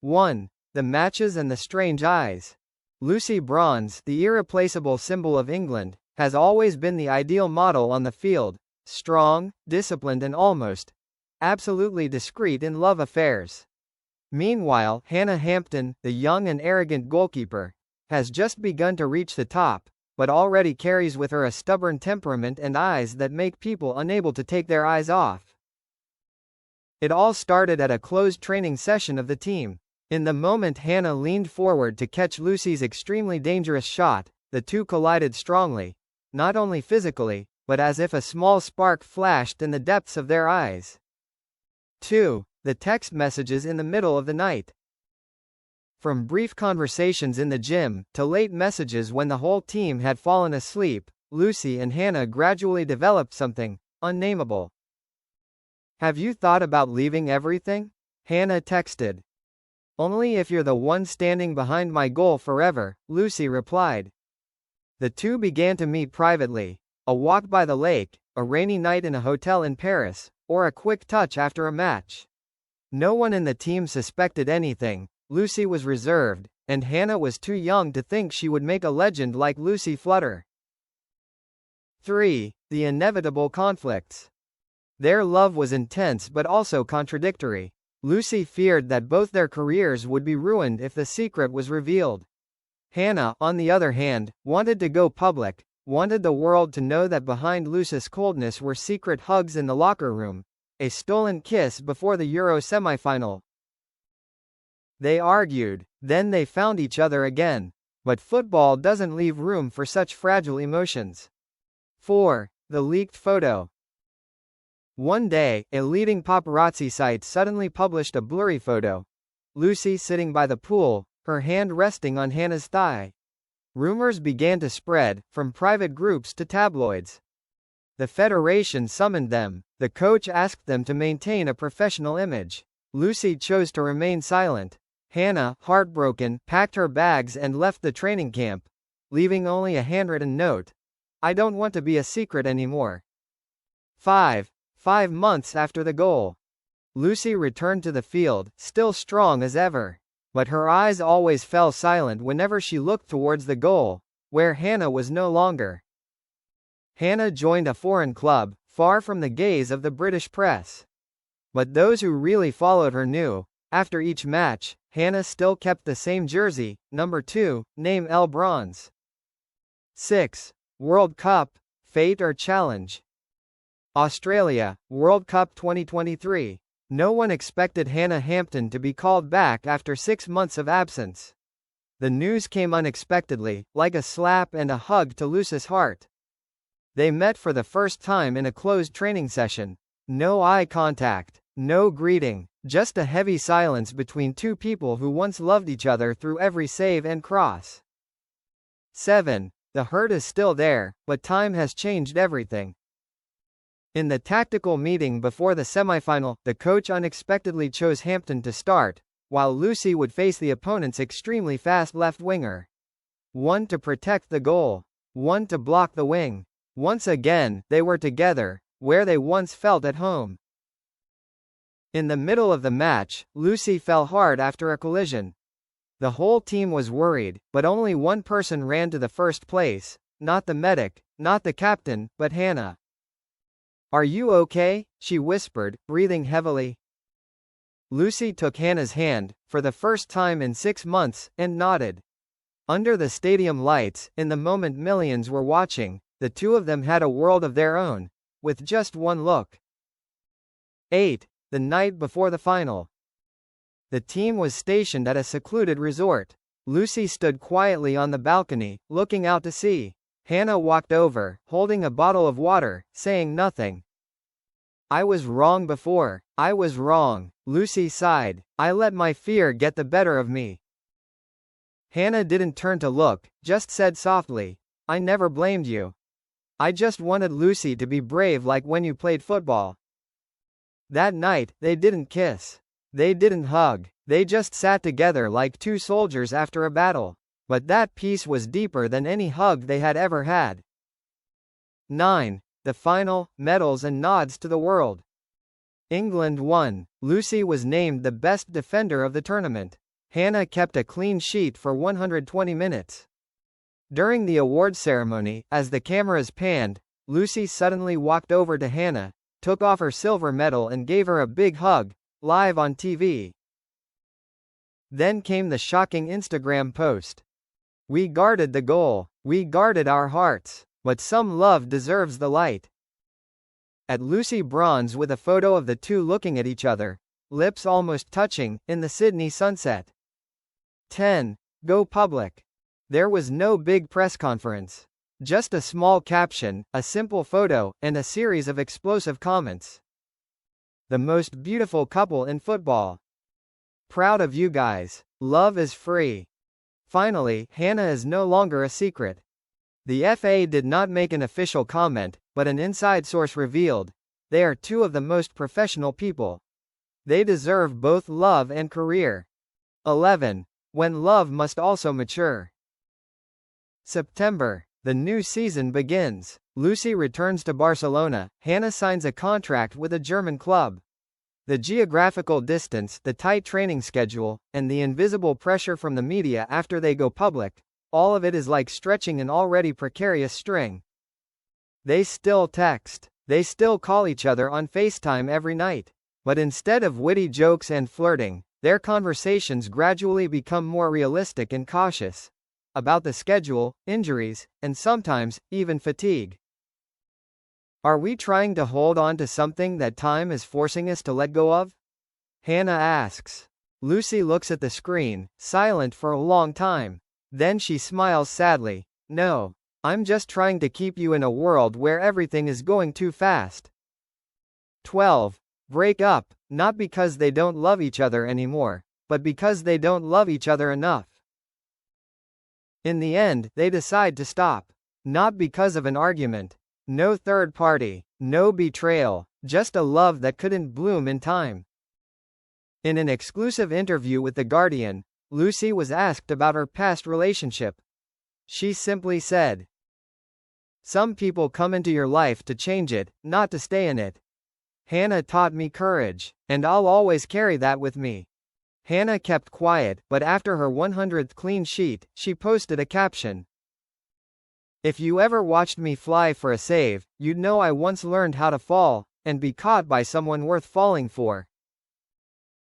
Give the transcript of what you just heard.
1. The matches and the strange eyes. Lucy Bronze, the irreplaceable symbol of England, has always been the ideal model on the field, strong, disciplined and almost absolutely discreet in love affairs. Meanwhile, Hannah Hampton, the young and arrogant goalkeeper, has just begun to reach the top, but already carries with her a stubborn temperament and eyes that make people unable to take their eyes off. It all started at a closed training session of the team. In the moment Hannah leaned forward to catch Lucy's extremely dangerous shot, the two collided strongly, not only physically, but as if a small spark flashed in the depths of their eyes. 2. The text messages in the middle of the night. From brief conversations in the gym, to late messages when the whole team had fallen asleep, Lucy and Hannah gradually developed something unnameable. "Have you thought about leaving everything?" Hannah texted. "Only if you're the one standing behind my goal forever," Lucy replied. The two began to meet privately. A walk by the lake, a rainy night in a hotel in Paris, or a quick touch after a match. No one in the team suspected anything. Lucy was reserved, and Hannah was too young to think she would make a legend like Lucy flutter. 3. The inevitable conflicts. Their love was intense but also contradictory. Lucy feared that both their careers would be ruined if the secret was revealed. Hannah, on the other hand, wanted to go public, wanted the world to know that behind Lucy's coldness were secret hugs in the locker room, a stolen kiss before the Euro semifinal. They argued, then they found each other again. But football doesn't leave room for such fragile emotions. 4. The leaked photo. One day, a leading paparazzi site suddenly published a blurry photo. Lucy sitting by the pool, her hand resting on Hannah's thigh. Rumors began to spread, from private groups to tabloids. The federation summoned them. The coach asked them to maintain a professional image. Lucy chose to remain silent. Hannah, heartbroken, packed her bags and left the training camp, leaving only a handwritten note. "I don't want to be a secret anymore." 5. 5 months after the goal. Lucy returned to the field, still strong as ever. But her eyes always fell silent whenever she looked towards the goal, where Hannah was no longer. Hannah joined a foreign club, far from the gaze of the British press. But those who really followed her knew, after each match, Hannah still kept the same jersey, number 2, name L Bronze. 6. World Cup, fate or challenge. Australia, World Cup 2023. No one expected Hannah Hampton to be called back after 6 months of absence. The news came unexpectedly, like a slap and a hug to Lucy's heart. They met for the first time in a closed training session. No eye contact, no greeting, just a heavy silence between two people who once loved each other through every save and cross. 7. The hurt is still there, but time has changed everything. In the tactical meeting before the semifinal, the coach unexpectedly chose Hampton to start, while Lucy would face the opponent's extremely fast left winger. One to protect the goal, one to block the wing. Once again, they were together, where they once felt at home. In the middle of the match, Lucy fell hard after a collision. The whole team was worried, but only one person ran to the first place, not the medic, not the captain, but Hannah. "Are you okay?" she whispered, breathing heavily. Lucy took Hannah's hand, for the first time in 6 months, and nodded. Under the stadium lights, in the moment millions were watching, the two of them had a world of their own, with just one look. 8. The night before the final. The team was stationed at a secluded resort. Lucy stood quietly on the balcony, looking out to sea. Hannah walked over, holding a bottle of water, saying nothing. "I was wrong before. I was wrong," Lucy sighed. "I let my fear get the better of me." Hannah didn't turn to look, just said softly, "I never blamed you. I just wanted Lucy to be brave like when you played football." That night, they didn't kiss. They didn't hug. They just sat together like two soldiers after a battle. But that peace was deeper than any hug they had ever had. 9. The final, medals and nods to the world. England won. Lucy was named the best defender of the tournament. Hannah kept a clean sheet for 120 minutes. During the awards ceremony, as the cameras panned, Lucy suddenly walked over to Hannah, took off her silver medal and gave her a big hug, live on TV. Then came the shocking Instagram post. "We guarded the goal. We guarded our hearts. But some love deserves the light." At Lucy bronze with a photo of the two looking at each other, lips almost touching, in the Sydney sunset. 10. Go public. There was no big press conference. Just a small caption, a simple photo, and a series of explosive comments. "The most beautiful couple in football. Proud of you guys. Love is free." Finally, Hannah is no longer a secret. The FA did not make an official comment, but an inside source revealed, "They are two of the most professional people. They deserve both love and career." 11. When love must also mature. September. The new season begins. Lucy returns to Barcelona. Hannah signs a contract with a German club. The geographical distance, the tight training schedule, and the invisible pressure from the media after they go public, all of it is like stretching an already precarious string. They still text. They still call each other on FaceTime every night. But instead of witty jokes and flirting, their conversations gradually become more realistic and cautious. About the schedule, injuries, and sometimes, even fatigue. "Are we trying to hold on to something that time is forcing us to let go of?" Hannah asks. Lucy looks at the screen, silent for a long time. Then she smiles sadly. "No. I'm just trying to keep you in a world where everything is going too fast." 12. Break up, not because they don't love each other anymore, but because they don't love each other enough. In the end, they decide to stop. Not because of an argument. No third party. No betrayal. Just a love that couldn't bloom in time. In an exclusive interview with The Guardian, Lucy was asked about her past relationship. She simply said, "Some people come into your life to change it, not to stay in it. Hannah taught me courage, and I'll always carry that with me." Hannah kept quiet, but after her 100th clean sheet, she posted a caption. "If you ever watched me fly for a save, you'd know I once learned how to fall, and be caught by someone worth falling for."